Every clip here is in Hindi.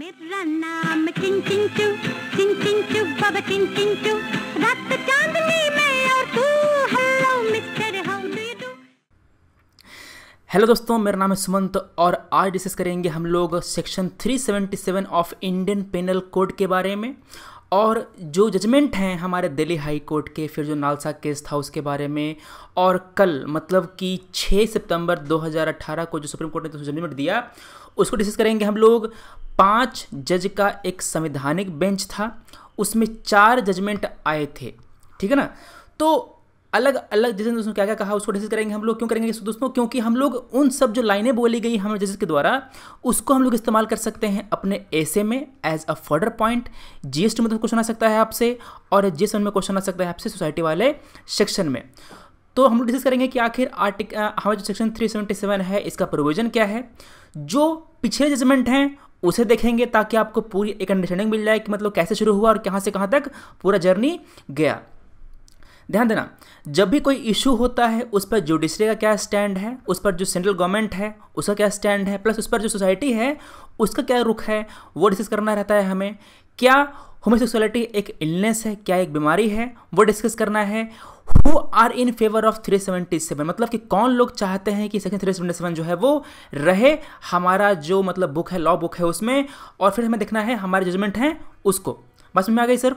मेरा नाम चिंचिंचू चिंचिंचू बाबा चिंचिंचू रात चांदनी में और तू hello mister how do you do. Hello दोस्तों, मेरा नाम है सुमंत और आज डिस्कस करेंगे हम लोग section 377 of Indian penal code के बारे में और जो जजमेंट हैं हमारे दिल्ली हाई कोर्ट के, फिर जो नालसा केस था उसके बारे में, और कल मतलब कि 6 सितंबर 2018 को जो सुप्रीम कोर्ट ने जजमेंट दिया उसको डिस्कस करेंगे हम लोग। 5 जज का एक संवैधानिक बेंच था, उसमें 4 जजमेंट आए थे, ठीक है ना। तो अलग अलग जजेस ने उसमें क्या क्या कहा उसको डिस्कस करेंगे हम लोग। क्यों करेंगे दोस्तों? क्योंकि हम लोग उन सब जो लाइनें बोली गई हमारे जजेस के द्वारा उसको हम लोग इस्तेमाल कर सकते हैं अपने एसे में as a further point. GS में तो क्वेश्चन आ सकता है आपसे और जीएस में क्वेश्चन आ सकता है आपसे सोसाइटी वाले सेक्शन में। तो हम लोग डिस्कस करेंगे कि आखिर हमारा जो सेक्शन 377 है इसका प्रोविजन क्या है। जो पिछले जजमेंट हैं उसे देखेंगे ताकि आपको पूरी एक अंडरस्टैंडिंग मिल जाए कि मतलब कैसे शुरू हुआ और कहाँ से कहाँ तक पूरा जर्नी गया। ध्यान देना, जब भी कोई इशू होता है उस पर जुडिशरी का क्या स्टैंड है, उस पर जो सेंट्रल गवर्नमेंट है उसका क्या स्टैंड है, प्लस उस पर जो सोसाइटी है उसका क्या रुख है, वो डिस्कस करना रहता है हमें। क्या होमोसेक्सुअलिटी एक इलनेस है, क्या एक बीमारी है, वो डिस्कस करना है। Who are in favour of 377, मतलब कि कौन लोग चाहते हैं कि सेक्शन 377 जो है वो रहे हमारा जो मतलब बुक है, लॉ बुक है उसमें, और फिर हमें देखना है हमारे जजमेंट हैं उसको। बस में आ गई सर।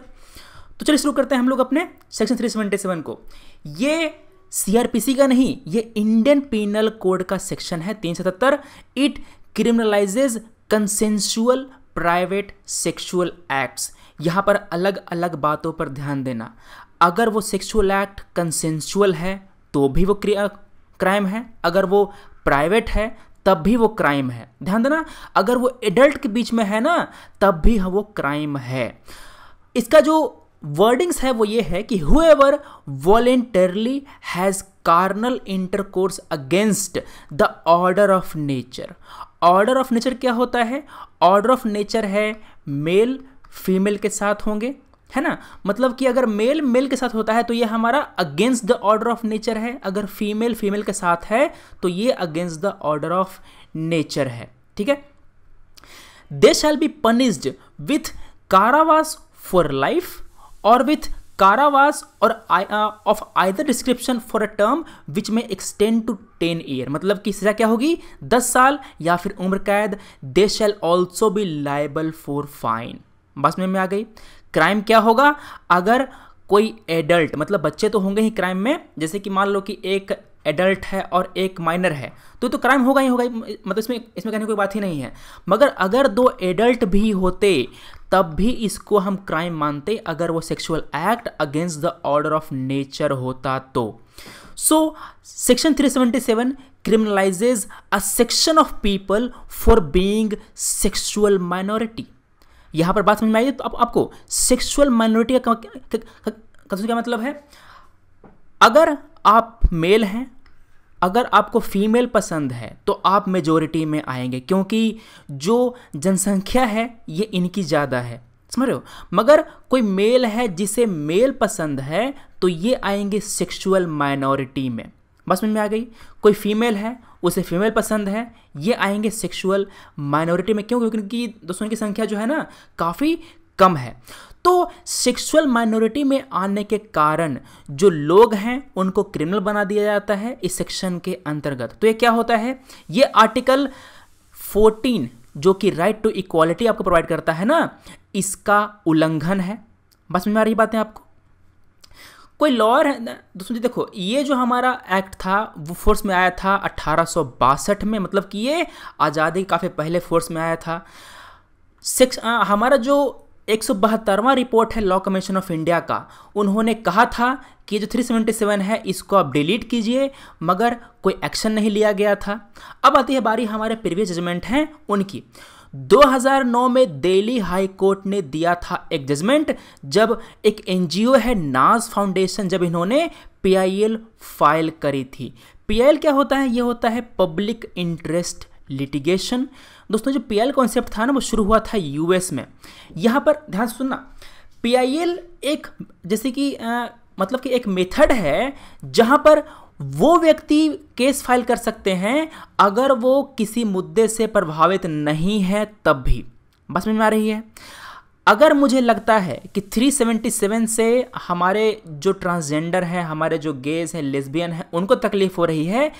तो चलिए शुरू करते हैं हम लोग अपने सेक्शन 377 को। ये सीआरपीसी का नहीं, ये इंडियन पेनल कोड का सेक्शन है 377। It criminalises consensual private sexual acts. यहाँ पर अलग अलग बातों पर ध्यान देना। अगर वो सेक्सुअल एक्ट कंसेंसुअल है तो भी वो क्राइम है, अगर वो प्राइवेट है तब भी वो क्राइम है। ध्यान देना, अगर वो एडल्ट के बीच में है ना तब भी वो क्राइम है। इसका जो वर्डिंग्स है वो ये है कि whoever voluntarily has carnal intercourse against the order of nature। order of nature क्या होता है? order of nature है मेल फीमेल के साथ होंगे, है ना। मतलब कि अगर मेल मेल के साथ होता है तो ये हमारा against the order of nature है, अगर फीमेल फीमेल के साथ है तो ये against the order of nature है, ठीक है। दे शैल बी पनिश्ड विथ कारावास फॉर लाइफ और विथ कारावास और of either description for a term which में एक्सटेंड टू 10 ईयर। मतलब कि सजा क्या होगी? 10 साल या फिर उम्र कैद। They shall also be liable for fine. बस में आ गई। क्राइम क्या होगा? अगर कोई एडल्ट, मतलब बच्चे तो होंगे ही क्राइम में, जैसे कि मान लो कि एक एडल्ट है और एक माइनर है तो क्राइम होगा ही होगा, मतलब इसमें कहने की कोई बात ही नहीं है। मगर अगर 2 एडल्ट भी होते तब भी इसको हम क्राइम मानते अगर वो sexual act against the order of nature होता तो। So section 377 criminalises a section of people for being sexual minority. यहां पर बात समझ में आई तो आपको सेक्सुअल माइनॉरिटी का क्या मतलब है? अगर आप मेल हैं, अगर आपको फीमेल पसंद है तो आप मेजोरिटी में आएंगे क्योंकि जो जनसंख्या है ये इनकी ज़्यादा है, समझ रहे हो। मगर कोई मेल है जिसे मेल पसंद है तो ये आएंगे सेक्सुअल माइनॉरिटी में। बस में आ गई। कोई फीमेल है उसे फीमेल पसंद है, ये आएंगे सेक्सुअल माइनॉरिटी में। क्यों? क्योंकि उनकी दोस्तों की संख्या जो है ना काफ़ी कम है। तो सेक्सुअल माइनॉरिटी में आने के कारण जो लोग हैं उनको क्रिमिनल बना दिया जाता है इस सेक्शन के अंतर्गत। तो ये क्या होता है? ये आर्टिकल 14 जो कि राइट टू इक्वालिटी आपको प्रोवाइड करता है ना, इसका उल्लंघन है। बस में आ रही बातें आपको। कोई लॉयर है दोस्तों जी, देखो ये जो हमारा एक्ट था वो फोर्स में आया था 1862 में, मतलब कि ये आज़ादी काफ़ी पहले फोर्स में आया था। हमारा जो 172वां रिपोर्ट है लॉ कमीशन ऑफ इंडिया का, उन्होंने कहा था कि जो 377 है इसको आप डिलीट कीजिए, मगर कोई एक्शन नहीं लिया गया था। अब आती है बारी हमारे प्रीवियस जजमेंट हैं उनकी। 2009 में दिल्ली हाई कोर्ट ने दिया था एक जजमेंट जब एक एनजीओ है नाज फाउंडेशन, जब इन्होंने पीआईएल फाइल करी थी। पीआईएल क्या होता है? ये होता है पब्लिक इंटरेस्ट लिटिगेशन। दोस्तों जो पीआईएल कॉन्सेप्ट था ना वो शुरू हुआ था यूएस में। यहाँ पर ध्यान सुनना, पीआईएल एक जैसे कि मतलब कि एक मेथड है जहाँ पर वो व्यक्ति केस फाइल कर सकते हैं अगर वो किसी मुद्दे से प्रभावित नहीं है तब भी। बस समझ में आ रही है। अगर मुझे लगता है कि 377 से हमारे जो ट्रांसजेंडर हैं, हमारे जो गेज हैं, लेस्बियन हैं, उनको तकलीफ हो रही है,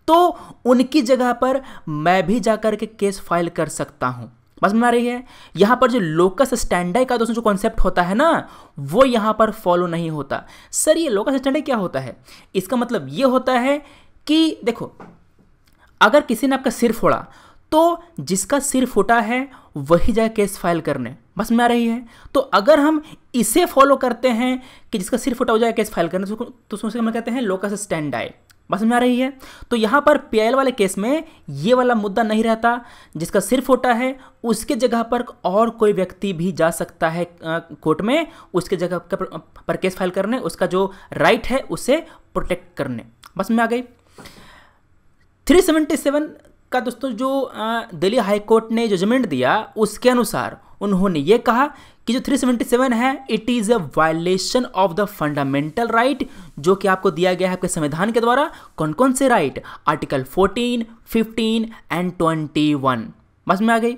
तो उनकी जगह पर मैं भी जाकर के केस फाइल कर सकता हूं। बस में आ रही है। यहां पर जो लोकस स्टैंडी का दोस्तों जो कॉन्सेप्ट होता है ना, वो यहां पर फॉलो नहीं होता। सर ये लोकस स्टैंडी क्या होता है? इसका मतलब ये होता है कि देखो, अगर किसी ने आपका सिर फोड़ा तो जिसका सिर फूटा है वही जाए केस फाइल करने। बस में आ रही है। तो अगर हम इसे फॉलो करते हैं कि जिसका सिर फूटा हो जाए केस फाइल करने, तो उसे हम कहते हैं लोकस स्टैंडी। बस में आ रही है। तो यहां पर पीआईएल वाले केस में ये वाला मुद्दा नहीं रहता। जिसका सिर फूटा है उसके जगह पर और कोई व्यक्ति भी जा सकता है कोर्ट में उसके जगह पर केस फाइल करने, उसका जो राइट है उसे प्रोटेक्ट करने। बस में आ गई। 377 का दोस्तों जो दिल्ली हाई कोर्ट ने जजमेंट दिया उसके अनुसार उन्होंने ये कहा कि जो 377 है it is a violation of the fundamental right, जो कि आपको दिया गया है आपके संविधान के द्वारा। कौन कौन से राइट? Article 14, 15 and 21। बस में आ गई।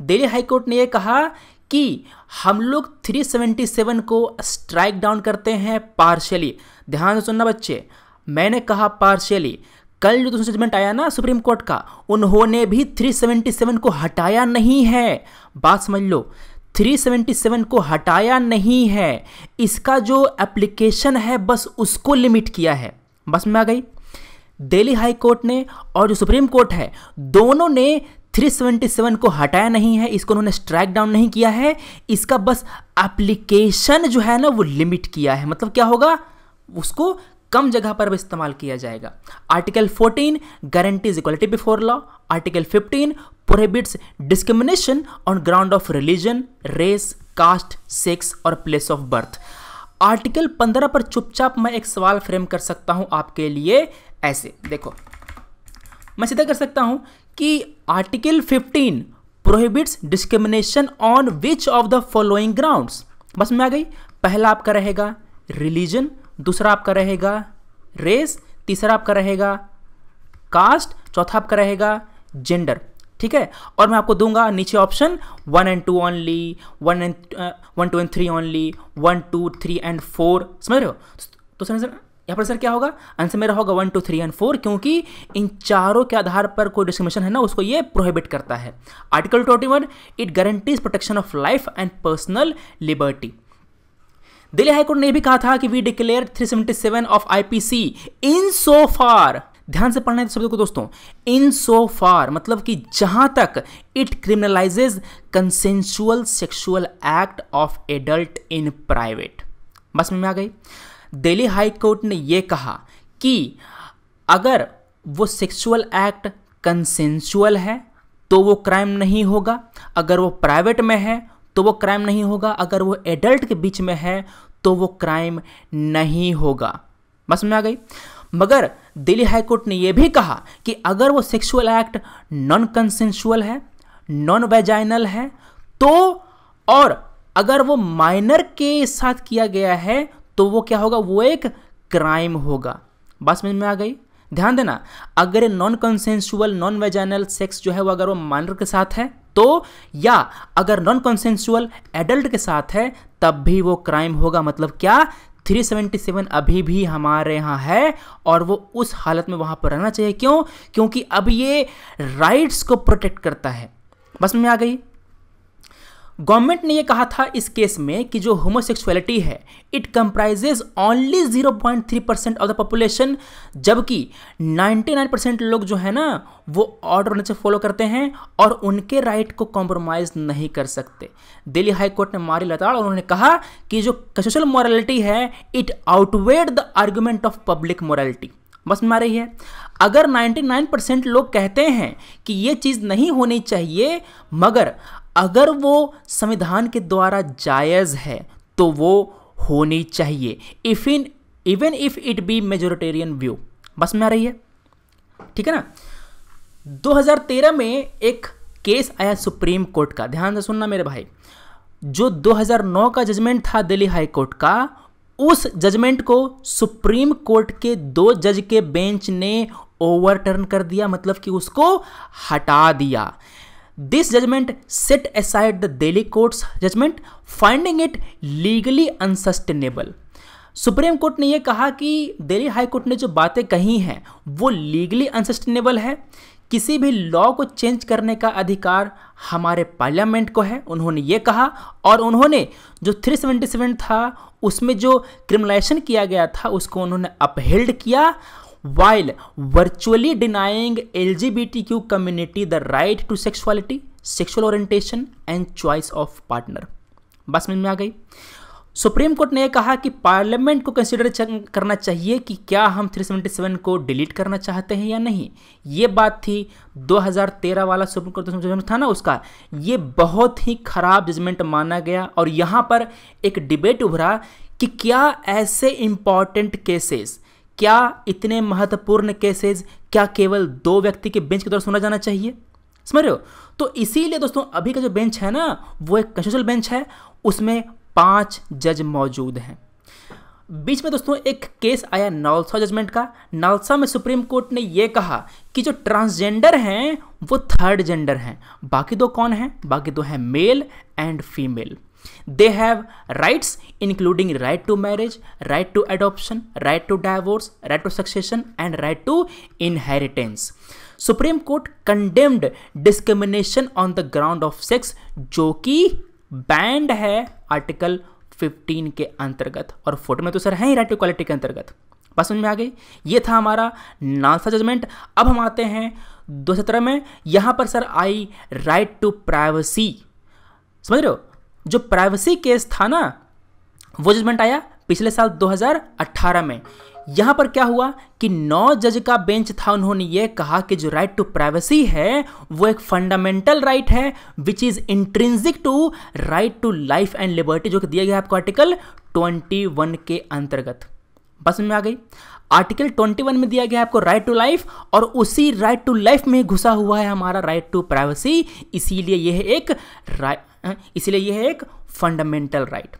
दिल्ली हाई कोर्ट ने यह कहा कि हम लोग 377 को स्ट्राइक डाउन करते हैं पार्शियली। ध्यान से सुनना बच्चे, मैंने कहा पार्शियली। कल जो दूसरा जजमेंट आया ना सुप्रीम कोर्ट का, उन्होंने भी 377 को हटाया नहीं है। बात समझ लो, 377 को हटाया नहीं है, इसका जो एप्लीकेशन है बस उसको लिमिट किया है। बस में आ गई। दिल्ली हाई कोर्ट ने और जो सुप्रीम कोर्ट है दोनों ने 377 को हटाया नहीं है, इसको उन्होंने स्ट्राइक डाउन नहीं किया है, इसका बस एप्लीकेशन जो है ना वो लिमिट किया है। मतलब क्या होगा, उसको कम जगह पर भी इस्तेमाल किया जाएगा। Article 14 guarantees equality before law. Article 15 prohibits discrimination on ground of religion, race, caste, sex और प्लेस ऑफ बर्थ। आर्टिकल 15 पर चुपचाप मैं एक सवाल फ्रेम कर सकता हूं आपके लिए ऐसे। देखो, मैं सीधा कर सकता हूं कि article 15 prohibits discrimination on which of the following grounds. बस में आ गई। पहला आपका रहेगा रिलीजन, दूसरा आपका रहेगा रेस, तीसरा आपका रहेगा कास्ट, चौथा आपका रहेगा जेंडर। ठीक है। और मैं आपको दूंगा नीचे option 1 and 2 only, 1 2 and 3 only, 1 2 3 and 4। समझ रहे हो? तो सर यहाँ पर सर क्या होगा? आंसर मेरा होगा 1 2 3 and 4, क्योंकि इन चारों के आधार पर कोई डिस्क्रिमिनेशन है ना उसको ये प्रोहिबिट करता है। Article 21 it guarantees protection of life and personal liberty. Delhi high court ने भी कहा था कि वी डिक्लेयर 377 ऑफ आईपीसी इन सो फार, ध्यान से पढ़ना है शब्द को दोस्तों, इन सो फार मतलब कि जहां तक it criminalises consensual sexual act of adult in private. बस में आ गई। दिल्ली हाई कोर्ट ने यह कहा कि अगर वो सेक्सुअल एक्ट कंसेंसुअल है तो वो क्राइम नहीं होगा, अगर वो प्राइवेट में है तो वो क्राइम नहीं होगा, अगर वो एडल्ट के बीच में है तो वो क्राइम नहीं होगा। बस में आ गई। मगर दिल्ली हाई कोर्ट ने यह भी कहा कि अगर वो सेक्सुअल एक्ट नॉन कंसेंसुअल है, नॉन वेजाइनल है, तो और अगर वो माइनर के साथ किया गया है तो वो क्या होगा, वो एक क्राइम होगा। बस में आ गई। ध्यान देना, अगर non consensual non vaginal sex जो है वो अगर वो माइनर के साथ है तो, या अगर नॉन कंसेंसुअल एडल्ट के साथ है तब भी वो क्राइम होगा। मतलब क्या, 377 अभी भी हमारे यहाँ है और वो उस हालत में वहाँ पर रहना चाहिए। क्यों? क्योंकि अब ये राइट्स को प्रोटेक्ट करता है। बस में आ गई। गवर्नमेंट ने यह कहा था इस केस में कि जो होमोसेक्सुअलिटी है it comprises only 0.3% of the population, जबकि 99% लोग जो है ना वो ऑर्डर नेचर फॉलो करते हैं और उनके राइट को कॉम्प्रोमाइज नहीं कर सकते। दिल्ली हाई कोर्ट ने मारी लताड़ और उन्होंने कहा कि जो सोशल मॉरलिटी है it outweighed the argument of public morality. बस में आ रही है। अगर 99% लोग कहते हैं कि ये चीज़ नहीं होनी चाहिए, मगर अगर वो संविधान के द्वारा जायज़ है तो वो होनी चाहिए, even if it be majoritarian view. बस में आ रही है। ठीक है ना। 2013 में एक केस आया सुप्रीम कोर्ट का, ध्यान से सुनना मेरे भाई। जो 2009 का जजमेंट था दिल्ली हाई कोर्ट का, उस जजमेंट को सुप्रीम कोर्ट के 2 जज के बेंच ने ओवरटर्न कर दिया, मतलब कि उसको हटा दिया। This judgement set aside the Delhi court's judgement finding it legally unsustainable. Supreme Court ने यह कहा कि दिल्ली हाई कोर्ट ने जो बातें कही हैं वो लीगली अनसस्टेनेबल है। किसी भी लॉ को चेंज करने का अधिकार हमारे पार्लियामेंट को है, उन्होंने ये कहा। और उन्होंने जो 377 था उसमें जो क्रिमिनलाइजेशन किया गया था उसको उन्होंने अपहेल्ड किया, while virtually denying LGBTQ community the right to sexuality, sexual orientation and choice of partner। बस समझ में आ गई। सुप्रीम कोर्ट ने यह कहा कि पार्लियामेंट को कंसीडर करना चाहिए कि क्या हम 377 को डिलीट करना चाहते हैं या नहीं। ये बात थी 2013 वाला सुप्रीम कोर्ट जजमेंट था ना उसका, ये बहुत ही खराब जजमेंट माना गया। और यहाँ पर एक डिबेट उभरा कि क्या ऐसे इंपॉर्टेंट केसेस, क्या इतने महत्वपूर्ण केसेस क्या केवल 2 व्यक्ति के बेंच के द्वारा सुना जाना चाहिए, समझ रहे हो। तो इसीलिए दोस्तों अभी का जो बेंच है ना वो एक कॉन्स्टिट्यूशनल बेंच है, उसमें 5 जज मौजूद हैं। बीच में दोस्तों एक केस आया नालसा जजमेंट का। नालसा में सुप्रीम कोर्ट ने यह कहा कि जो ट्रांसजेंडर हैं वो थर्ड जेंडर हैं, बाकी 2 कौन हैं, बाकी 2 हैं male and female. They have rights including right to marriage, right to adoption, right to divorce, right to succession and right to inheritance। Supreme court condemned discrimination on the ground of sex जो कि बैंड है आर्टिकल 15 के अंतर्गत, और फोटो में तो सर है ही राइट टू इक्वालिटी के अंतर्गत। बात समझ में आ गई। ये था हमारा नालसा जजमेंट। अब हम आते हैं 2017 में। यहां पर sir I right to privacy, समझ रहे हो। जो प्राइवेसी केस था ना वो जजमेंट आया पिछले साल 2018 में। यहां पर क्या हुआ कि 9 जज का बेंच था, उन्होंने ये कहा कि जो राइट टू प्राइवेसी है वो एक फंडामेंटल राइट है which is intrinsic to right to life and liberty, जो कि दिया गया आपको आर्टिकल 21 के अंतर्गत। बस में आ गई। आर्टिकल 21 में दिया गया आपको राइट टू लाइफ, और उसी राइट टू लाइफ में घुसा हुआ है हमारा राइट टू प्राइवेसी, इसीलिए यह एक फंडामेंटल राइट।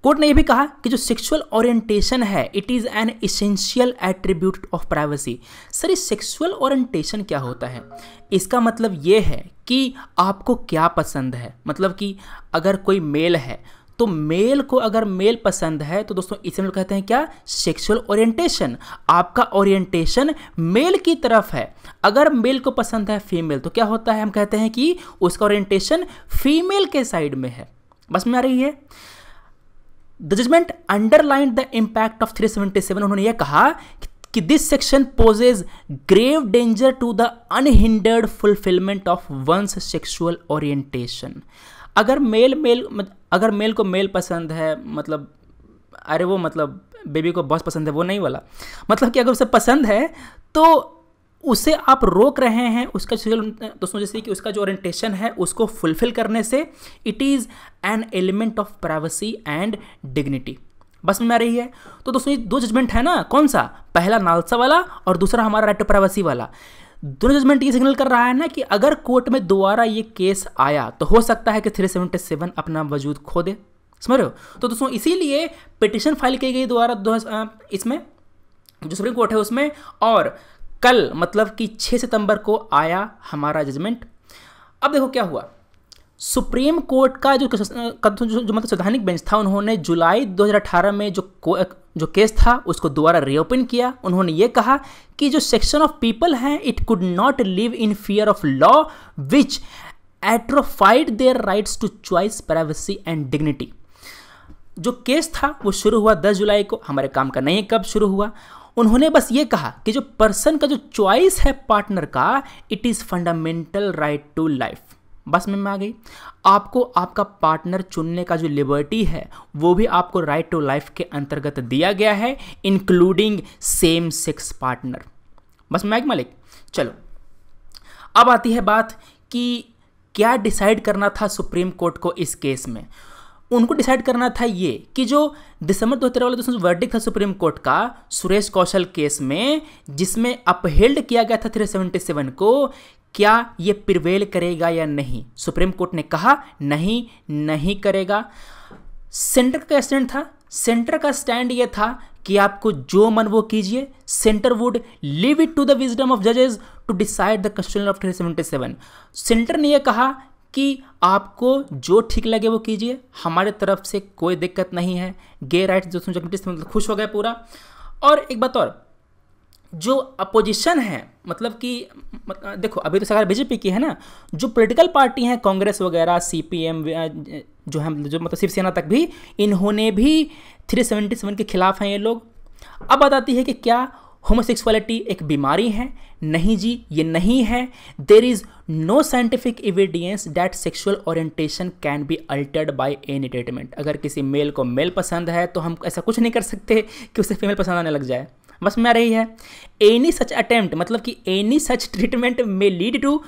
कोर्ट ने यह भी कहा कि जो सेक्सुअल ओरिएंटेशन है it is an essential attribute of privacy. Sir ये सेक्सुअल ओरिएंटेशन क्या होता है? इसका मतलब यह है कि आपको क्या पसंद है, मतलब कि अगर कोई मेल है तो मेल को अगर मेल पसंद है तो दोस्तों इसे हम लोग कहते हैं क्या, सेक्सुअल ओरिएंटेशन। आपका ओरिएंटेशन मेल की तरफ है। अगर मेल को पसंद है फीमेल तो क्या होता है, हम कहते हैं कि उसका ओरिएंटेशन फीमेल के साइड में है। बस में आ रही है। The judgement underline the impact of 377। उन्होंने यह कहा कि this section poses grave danger to the unhindered fulfilment of one's sexual orientation. अगर मेल को मेल पसंद है, मतलब अरे वो मतलब बेबी को बॉस पसंद है, वो नहीं वाला, मतलब कि अगर उसे पसंद है तो उसे आप रोक रहे हैं उसका दोस्तों, जैसे कि उसका जो ओरिएंटेशन है उसको फुलफिल करने से। It is an element of privacy and dignity. बस में आ रही है। तो दोस्तों ये 2 जजमेंट है ना, कौन सा, पहला नालसा वाला और दूसरा हमारा राइट टू प्राइवेसी वाला। दोनों जजमेंट ये सिग्नल कर रहा है ना कि अगर कोर्ट में दोबारा ये केस आया तो हो सकता है कि 377 अपना वजूद खो दे, समझ रहे हो। तो दोस्तों इसीलिए पिटिशन फाइल की गई दोबारा इसमें जो सुप्रीम कोर्ट है उसमें, और कल मतलब कि 6 सितंबर को आया हमारा जजमेंट। अब देखो क्या हुआ। सुप्रीम कोर्ट का जो मतलब संवैधानिक बेंच था, उन्होंने जुलाई 2018 में जो केस था उसको दोबारा रीओपन किया। उन्होंने ये कहा कि जो सेक्शन ऑफ पीपल हैं it could not live in fear of law which atrophied their rights to choice, privacy and dignity. जो केस था वो शुरू हुआ 10 जुलाई को, हमारे काम का नहीं कब शुरू हुआ। उन्होंने बस ये कहा कि जो पर्सन का जो चॉइस है पार्टनर का, it is fundamental right to life. बस में आ गई। आपको आपका पार्टनर चुनने का जो लिबर्टी है वो भी आपको राइट टू लाइफ के अंतर्गत दिया गया है, इंक्लूडिंग सेम सेक्स पार्टनर। बस में मालिक। चलो अब आती है बात कि क्या डिसाइड करना था सुप्रीम कोर्ट को इस केस में। उनको डिसाइड करना था ये कि जो दिसंबर 2013 वाला दोस्तों वर्डिक्ट था सुप्रीम कोर्ट का सुरेश कौशल केस में, जिसमें अपहेल्ड किया गया था 377 को, क्या ये प्रिवेल करेगा या नहीं। सुप्रीम कोर्ट ने कहा नहीं करेगा। सेंटर का स्टैंड था, सेंटर का स्टैंड ये था कि आपको जो मन वो कीजिए, centre would leave it to the wisdom of जजेस to decide the constitution of 377। Centre ने यह कहा कि आपको जो ठीक लगे वो कीजिए, हमारे तरफ से कोई दिक्कत नहीं है। गे राइट्स जो मतलब खुश हो गए पूरा। और एक बात और, जो अपोजिशन है, मतलब कि देखो अभी तो सरकार बीजेपी की है ना, जो पॉलिटिकल पार्टी हैं कांग्रेस वगैरह, सीपीएम जो है, जो मतलब शिवसेना तक भी, इन्होंने भी 377 के खिलाफ हैं ये लोग। अब बात आती है कि क्या होमोसेक्सुअलिटी एक बीमारी है? नहीं जी, ये नहीं है। There is no scientific evidence that sexual orientation can be altered by any treatment. अगर किसी मेल को मेल पसंद है तो हम ऐसा कुछ नहीं कर सकते कि उसे फीमेल पसंद आने लग जाए, बस में आ रही है। एनी सच अटेम्प्ट, मतलब कि any such treatment may lead to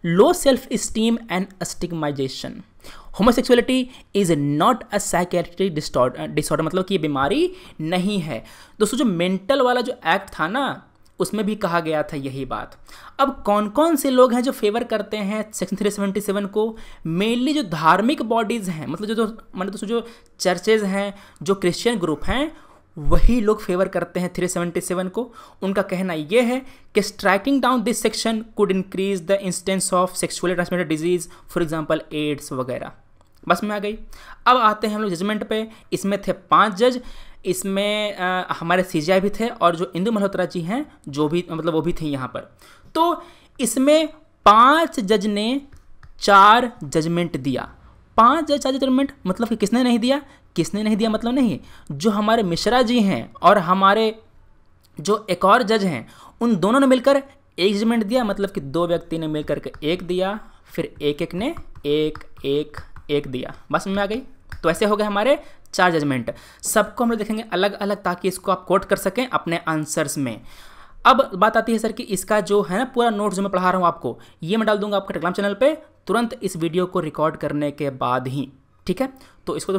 low self esteem and stigmatisation. Homosexuality is not a psychiatric disorder, मतलब कि ये बीमारी नहीं है। दोस्तों जो मेंटल वाला जो एक्ट था ना, उसमें भी कहा गया था यही बात। अब कौन कौन से लोग हैं जो फेवर करते हैं सेक्शन 377 को? मेनली जो धार्मिक बॉडीज़ हैं, मतलब जो मतलब दोस्तों जो चर्चेज हैं, जो क्रिश्चियन ग्रुप हैं, वही लोग फेवर करते हैं 377 को। उनका कहना यह है कि striking down this section could increase the instance of sexually transmitted disease, for example AIDS वगैरह। बस में आ गई। अब आते हैं हम लोग जजमेंट पे। इसमें थे 5 जज, इसमें हमारे सीजीआई भी थे और जो इंदु मल्होत्रा जी हैं जो भी मतलब वो भी थे यहाँ पर। तो इसमें 5 जज ने 4 जजमेंट दिया। 5 जज 4 जजमेंट, मतलब कि किसने नहीं दिया? किसने नहीं दिया मतलब नहीं, जो हमारे मिश्रा जी हैं और हमारे जो एक और जज हैं, उन दोनों ने मिलकर एक जजमेंट दिया, मतलब कि 2 व्यक्ति ने मिलकर के एक दिया, फिर एक ने एक दिया। बस में आ गई। तो ऐसे हो गए हमारे 4 जजमेंट। सबको हम लोग देखेंगे अलग अलग ताकि इसको आप कोट कर सकें अपने आंसर्स में। अब बात आती है सर कि इसका जो है ना पूरा नोट्स जो मैं पढ़ा रहा हूँ आपको, ये मैं डाल दूंगा आपके टेलीग्राम चैनल पे तुरंत इस वीडियो को रिकॉर्ड करने के बाद ही, ठीक है? तो इसको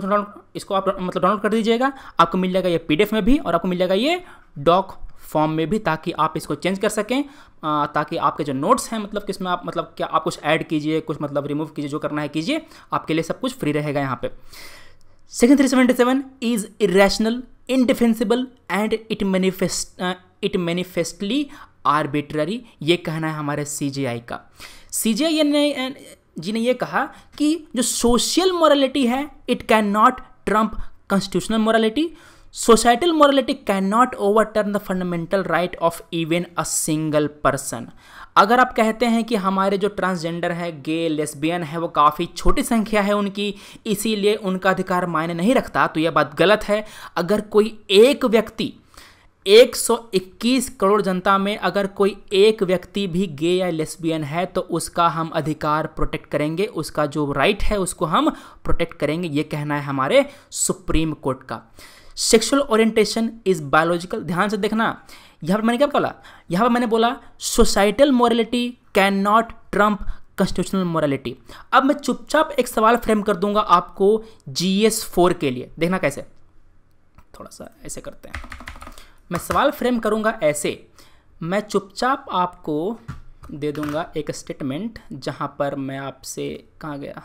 आप मतलब डाउनलोड कर दीजिएगा, आपको मिल जाएगा ये पीडीएफ में भी और आपको मिल जाएगा ये डॉक फॉर्म में भी, ताकि आप इसको चेंज कर सकें, ताकि आपके जो नोट्स हैं मतलब किसमें आप मतलब क्या आप कुछ ऐड कीजिए, कुछ मतलब रिमूव कीजिए, जो करना है कीजिए, आपके लिए सब कुछ फ्री रहेगा यहाँ पे। Section 377 is irrational, indefensible and it manifestly arbitrary, ये कहना है हमारे सीजीआई का। सीजीआई जी ने ये कहा कि जो सोशल मोरालिटी है it can not Trump constitutional morality, societal morality can not overturn the fundamental right of even a single person. अगर आप कहते हैं कि हमारे जो ट्रांसजेंडर है, गे, लेस्बियन है, वो काफ़ी छोटी संख्या है उनकी, इसीलिए उनका अधिकार मायने नहीं रखता, तो यह बात गलत है। अगर कोई एक व्यक्ति 121 करोड़ जनता में अगर कोई एक व्यक्ति भी गे या लेस्बियन है तो उसका हम अधिकार प्रोटेक्ट करेंगे, उसका जो राइट है उसको हम प्रोटेक्ट करेंगे, ये कहना है हमारे सुप्रीम कोर्ट का। सेक्सुअल ओरिएंटेशन इज बायोलॉजिकल, ध्यान से देखना, यहाँ पर मैंने क्या बोला? यहाँ पर मैंने बोला societal morality can not Trump constitutional morality. अब मैं चुपचाप एक सवाल फ्रेम कर दूंगा आपको GS 4 के लिए, देखना कैसे। थोड़ा सा ऐसे करते हैं, मैं सवाल फ्रेम करूंगा ऐसे, मैं चुपचाप आपको दे दूंगा एक स्टेटमेंट जहां पर मैं आपसे, कहाँ गया,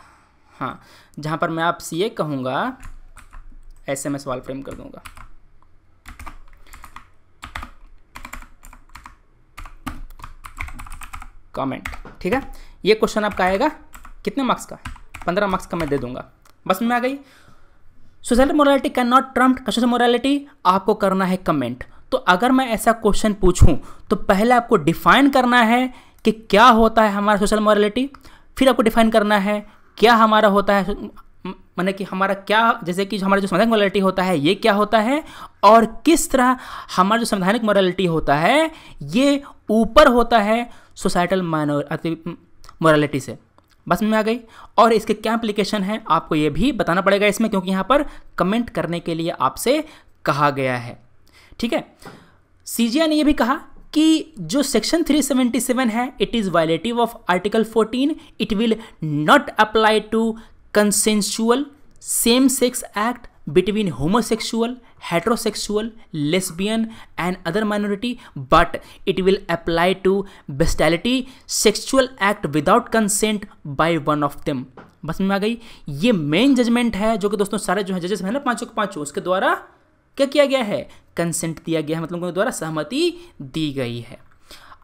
हाँ, जहां पर मैं आपसे ये कहूँगा, ऐसे मैं सवाल फ्रेम कर दूंगा। कमेंट, ठीक है? ये क्वेश्चन आपका आएगा कितने मार्क्स का? 15 मार्क्स का मैं दे दूंगा। बस में आ गई। Societal morality can not Trump constitutional morality, आपको करना है कमेंट। तो अगर मैं ऐसा क्वेश्चन पूछूं तो पहले आपको डिफाइन करना है कि क्या होता है हमारा सोशल मोरालिटी, फिर आपको डिफाइन करना है क्या हमारा होता है, माने कि हमारा क्या, जैसे कि हमारा जो संवैधानिक मोरालिटी होता है ये क्या होता है, और किस तरह हमारा जो संवैधानिक मोरालिटी होता है ये ऊपर होता है सोसाइटल मोरालिटी से। बस में आ गई। और इसके क्या एप्लीकेशन है आपको ये भी बताना पड़ेगा इसमें, क्योंकि यहाँ पर कमेंट करने के लिए आपसे कहा गया है, ठीक है? सीजीआई ने यह भी कहा कि जो सेक्शन 377 है it is violative of article 14, it will not apply to consensual same sex act between homosexual, heterosexual, lesbian and other minority, but it will apply to bestiality, sexual act without consent by one of them। बस में आ गई। ये मेन जजमेंट है जो कि दोस्तों सारे जो है जजेस हैं ना, 5 के 5 उसके द्वारा क्या किया गया है, कंसेंट दिया गया है, मतलब उनके द्वारा सहमति दी गई है।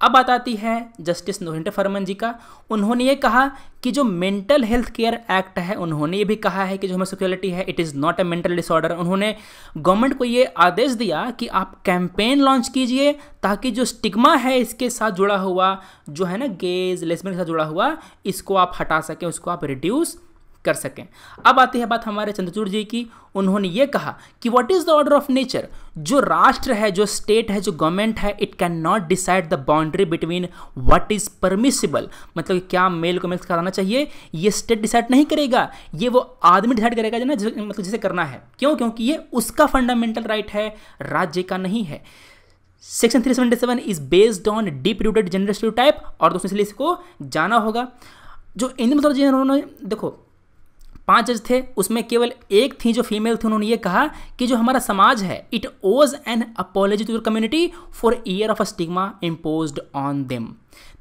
अब बात आती है जस्टिस नोहेंटे फरमान जी का। उन्होंने ये कहा कि जो मेंटल हेल्थ केयर एक्ट है, उन्होंने ये भी कहा है कि जो होमोसेक्सुअलिटी है it is not a mental disorder. उन्होंने गवर्नमेंट को ये आदेश दिया कि आप कैंपेन लॉन्च कीजिए ताकि जो स्टिग्मा है इसके साथ जुड़ा हुआ, जो है ना गेज लेस्बियन के साथ जुड़ा हुआ, इसको आप हटा सकें, उसको आप रिड्यूस कर सकें। अब आती है बात हमारे चंद्रचूड़ जी की। उन्होंने ये कहा कि what is the order of nature, जो राष्ट्र है, जो स्टेट है, जो गवर्नमेंट है, it can not decide the boundary between what is permissible, मतलब क्या मेल को मेल कराना चाहिए, ये स्टेट डिसाइड नहीं करेगा, ये वो आदमी डिसाइड करेगा मतलब जिसे करना है। क्यों? क्योंकि ये उसका फंडामेंटल राइट है, राज्य का नहीं है। Section 377 is based on deep rooted gender stereotype. और दोस्तों इसलिए इसको जाना होगा। जो इंडियन मिथोलॉजी है, उन्होंने देखो 5 जज थे, उसमें केवल एक थी जो फीमेल थी। उन्होंने ये कहा कि जो हमारा समाज है it owes an apology to your community for year of a stigma imposed on them.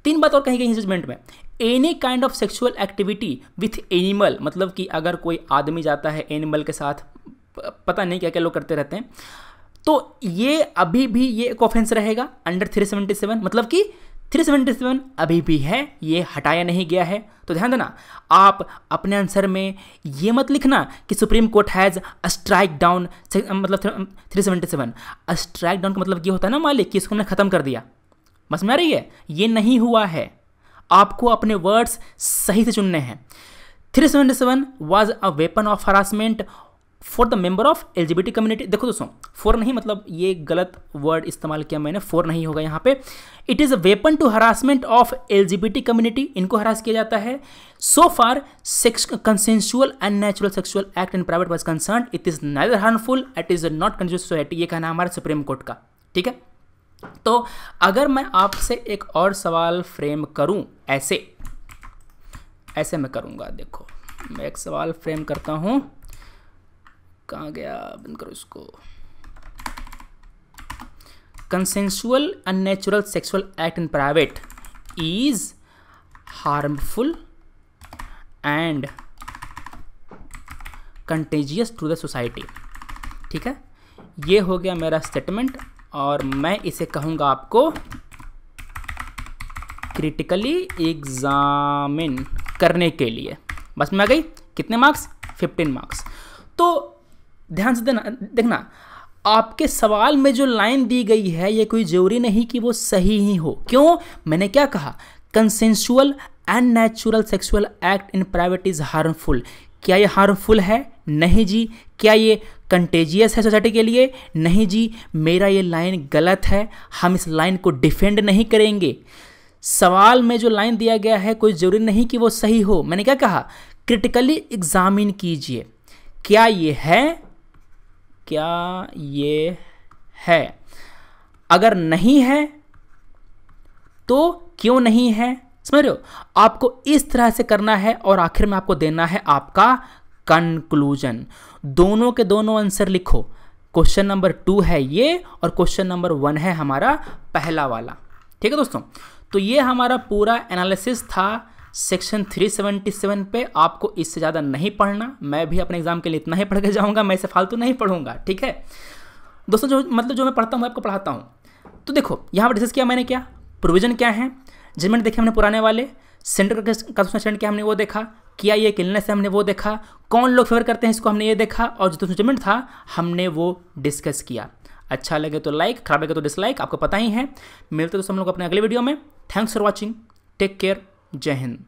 3 बात और कही गई जजमेंट में। Any kind of sexual activity with animal, मतलब कि अगर कोई आदमी जाता है एनिमल के साथ, पता नहीं क्या क्या लोग करते रहते हैं, तो ये अभी भी ये एक ऑफेंस रहेगा अंडर 377। मतलब कि 377 अभी भी है, ये हटाया नहीं गया है। तो ध्यान देना, आप अपने आंसर में ये मत लिखना कि supreme court has strike down, मतलब 377। स्ट्राइक डाउन का मतलब ये होता है ना मालिक कि इसको हमने ख़त्म कर दिया, बस में आ रही है, ये नहीं हुआ है। आपको अपने वर्ड्स सही से चुनने हैं। 377 was a weapon of harassment for the member of LGBT community. देखो दोस्तों, फॉर नहीं, मतलब ये गलत वर्ड इस्तेमाल किया मैंने, फॉर नहीं होगा यहाँ पे। It is a weapon to harassment of LGBT community, इनको हरास किया जाता है। So far consensual and natural sexual act in private was concern, it is neither harmful, it is not contagious society. ये कहना है हमारे सुप्रीम कोर्ट का, ठीक है। तो अगर मैं आपसे एक और सवाल फ्रेम करूँ, ऐसे मैं करूँगा। देखो मैं एक सवाल फ्रेम करता हूँ, कहाँ गया, बंद करो इसको। Consensual unnatural sexual act in private is harmful and contagious to the society, ठीक है। ये हो गया मेरा स्टेटमेंट और मैं इसे कहूँगा आपको क्रिटिकली एग्जामिन करने के लिए। बस में आ गई, कितने मार्क्स, 15 मार्क्स। तो ध्यान से देखना, आपके सवाल में जो लाइन दी गई है ये कोई जरूरी नहीं कि वो सही ही हो। क्यों? मैंने क्या कहा, consensual and natural sexual act in private is harmful. क्या ये हार्मफुल है? नहीं जी। क्या ये कंटेजियस है सोसाइटी के लिए? नहीं जी। मेरा ये लाइन गलत है, हम इस लाइन को डिफेंड नहीं करेंगे। सवाल में जो लाइन दिया गया है कोई जरूरी नहीं कि वो सही हो। मैंने क्या कहा, क्रिटिकली एग्जामिन कीजिए, क्या ये है, क्या ये है। अगर नहीं है तो क्यों नहीं है, समझ रहे हो। आपको इस तरह से करना है और आखिर में आपको देना है आपका कंक्लूजन। दोनों के दोनों आंसर लिखो। क्वेश्चन नंबर 2 है ये और क्वेश्चन नंबर 1 है हमारा पहला वाला, ठीक है दोस्तों। तो ये हमारा पूरा एनालिसिस था सेक्शन 377 पे। आपको इससे ज़्यादा नहीं पढ़ना, मैं भी अपने एग्जाम के लिए इतना ही पढ़ के जाऊँगा, मैं इसे फालतू नहीं पढ़ूंगा, ठीक है दोस्तों। जो मैं पढ़ता हूँ आपको पढ़ाता हूँ। तो देखो यहाँ पर डिस्कस किया मैंने, क्या प्रोविजन क्या है, जजमेंट देखे हमने पुराने वाले, सेंटर का स्टैंड क्या हमने वो देखा, किया ये इलनेस है हमने वो देखा, कौन लोग फेवर करते हैं इसको हमने ये देखा, और जो जजमेंट था हमने वो डिस्कस किया। अच्छा लगे तो लाइक, खराब लगे तो डिसलाइक, आपको पता ही है। मिलते दोस्तों हम लोग अपने अगले वीडियो में। Thanks for watching, take care, जय हिंद।